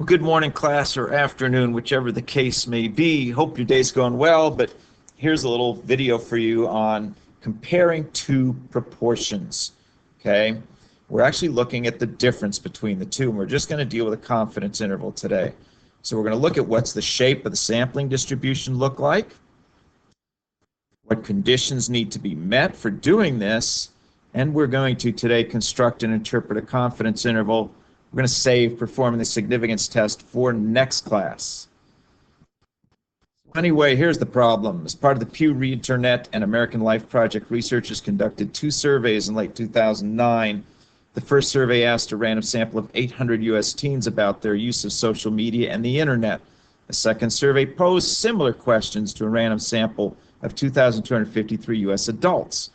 Well, good morning, class, or afternoon, whichever the case may be. Hope your day's going well, but here's a little video for you on comparing two proportions, okay? We're actually looking at the difference between the two, and we're just going to deal with a confidence interval today. So we're going to look at what's the shape of the sampling distribution look like, what conditions need to be met for doing this, and we're going to today construct and interpret a confidence interval. We're going to save performing the significance test for next class. Anyway, here's the problem. As part of the Pew Read-Internet and American Life Project, researchers conducted two surveys in late 2009. The first survey asked a random sample of 800 U.S. teens about their use of social media and the internet. The second survey posed similar questions to a random sample of 2,253 U.S. adults.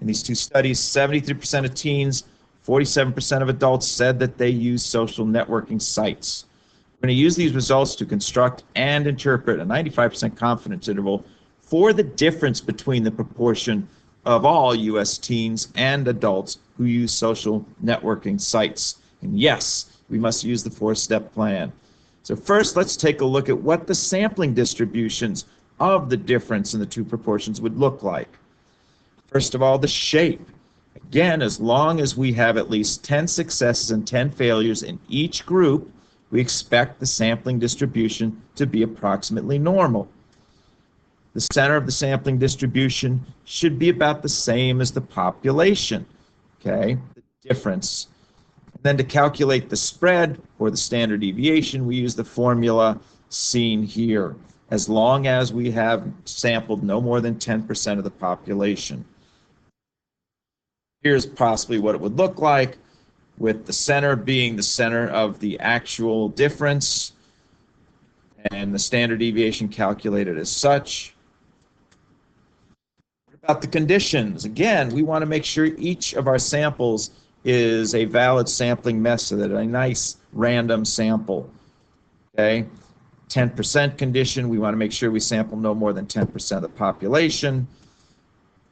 In these two studies, 73% of teens, 47% of adults said that they use social networking sites. We're going to use these results to construct and interpret a 95% confidence interval for the difference between the proportion of all U.S. teens and adults who use social networking sites. And yes, we must use the four-step plan. So first, let's take a look at what the sampling distributions of the difference in the two proportions would look like. First of all, the shape. Again, as long as we have at least 10 successes and 10 failures in each group, we expect the sampling distribution to be approximately normal. The center of the sampling distribution should be about the same as the population, okay, the difference. And then to calculate the spread, or the standard deviation, we use the formula seen here, as long as we have sampled no more than 10% of the population. Here's possibly what it would look like, with the center being the center of the actual difference and the standard deviation calculated as such. What about the conditions? Again, we want to make sure each of our samples is a valid sampling method, a nice random sample. Okay, 10% condition, we want to make sure we sample no more than 10% of the population.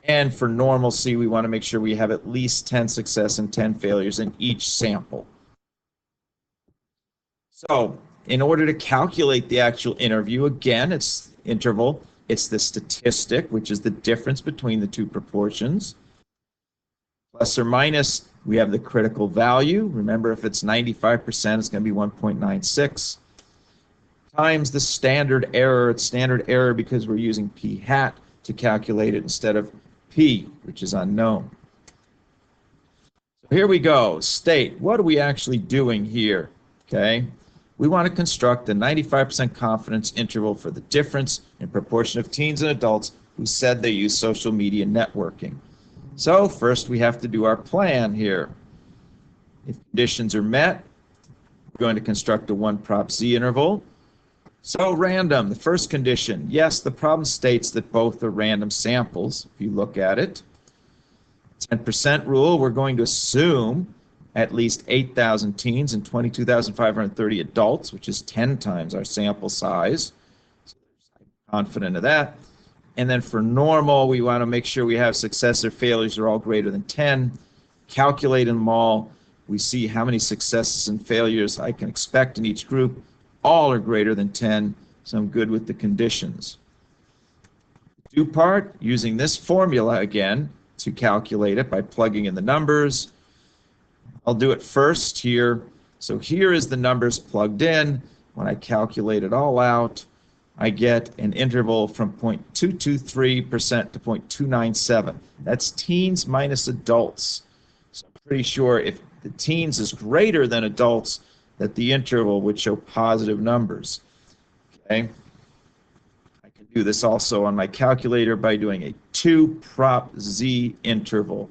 And for normalcy, we want to make sure we have at least 10 success and 10 failures in each sample. So in order to calculate the actual interval, again, it's interval. It's the statistic, which is the difference between the two proportions. Plus or minus, we have the critical value. Remember, if it's 95%, it's going to be 1.96. Times the standard error. It's standard error because we're using p hat to calculate it instead of P, which is unknown. So here we go. State, what are we actually doing here? Okay, we want to construct a 95% confidence interval for the difference in proportion of teens and adults who said they use social media networking. So first we have to do our plan here. If conditions are met, we're going to construct a 1 prop z interval. So random, the first condition, yes, the problem states that both are random samples, if you look at it. 10% rule, we're going to assume at least 8,000 teens and 22,530 adults, which is 10 times our sample size. So I'm confident of that. And then for normal, we want to make sure we have success or failures are all greater than 10. Calculate them all. We see how many successes and failures I can expect in each group. All are greater than 10, so I'm good with the conditions. Do part, using this formula again to calculate it by plugging in the numbers. I'll do it first here. So here is the numbers plugged in. When I calculate it all out, I get an interval from 0.223% to 0.297. That's teens minus adults. So I'm pretty sure if the teens is greater than adults, that the interval would show positive numbers. Okay, I can do this also on my calculator by doing a 2 prop z interval.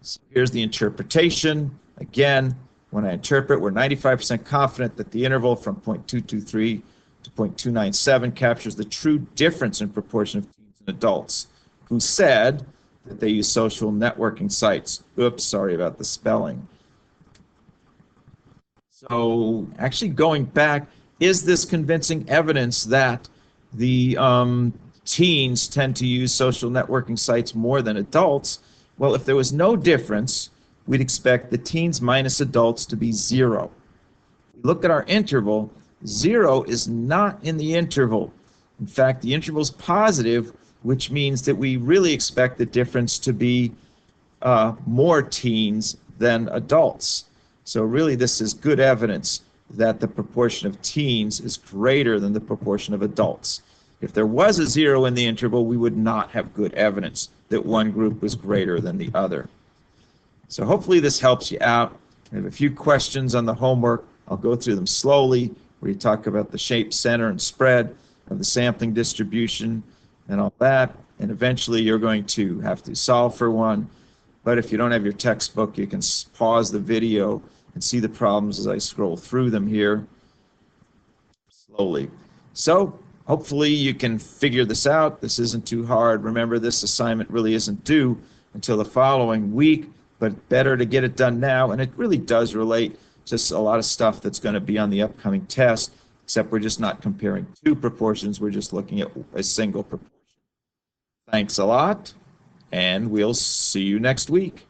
So here's the interpretation. Again, when I interpret, we're 95% confident that the interval from 0.223 to 0.297 captures the true difference in proportion of teens and adults who said that they use social networking sites. Oops, sorry about the spelling. So actually going back, is this convincing evidence that the teens tend to use social networking sites more than adults? Well, if there was no difference, we'd expect the teens minus adults to be 0. we look at our interval, 0 is not in the interval. In fact, the interval is positive, which means that we really expect the difference to be more teens than adults. So really this is good evidence that the proportion of teens is greater than the proportion of adults. If there was a 0 in the interval, we would not have good evidence that one group was greater than the other. So hopefully this helps you out. I have a few questions on the homework. I'll go through them slowly, where you talk about the shape, center, and spread of the sampling distribution and all that. And eventually you're going to have to solve for one. But if you don't have your textbook, you can pause the video and see the problems as I scroll through them here slowly. So hopefully you can figure this out. This isn't too hard. Remember, this assignment really isn't due until the following week, but better to get it done now. And it really does relate to a lot of stuff that's going to be on the upcoming test, except we're just not comparing two proportions. We're just looking at a single proportion. Thanks a lot, and we'll see you next week.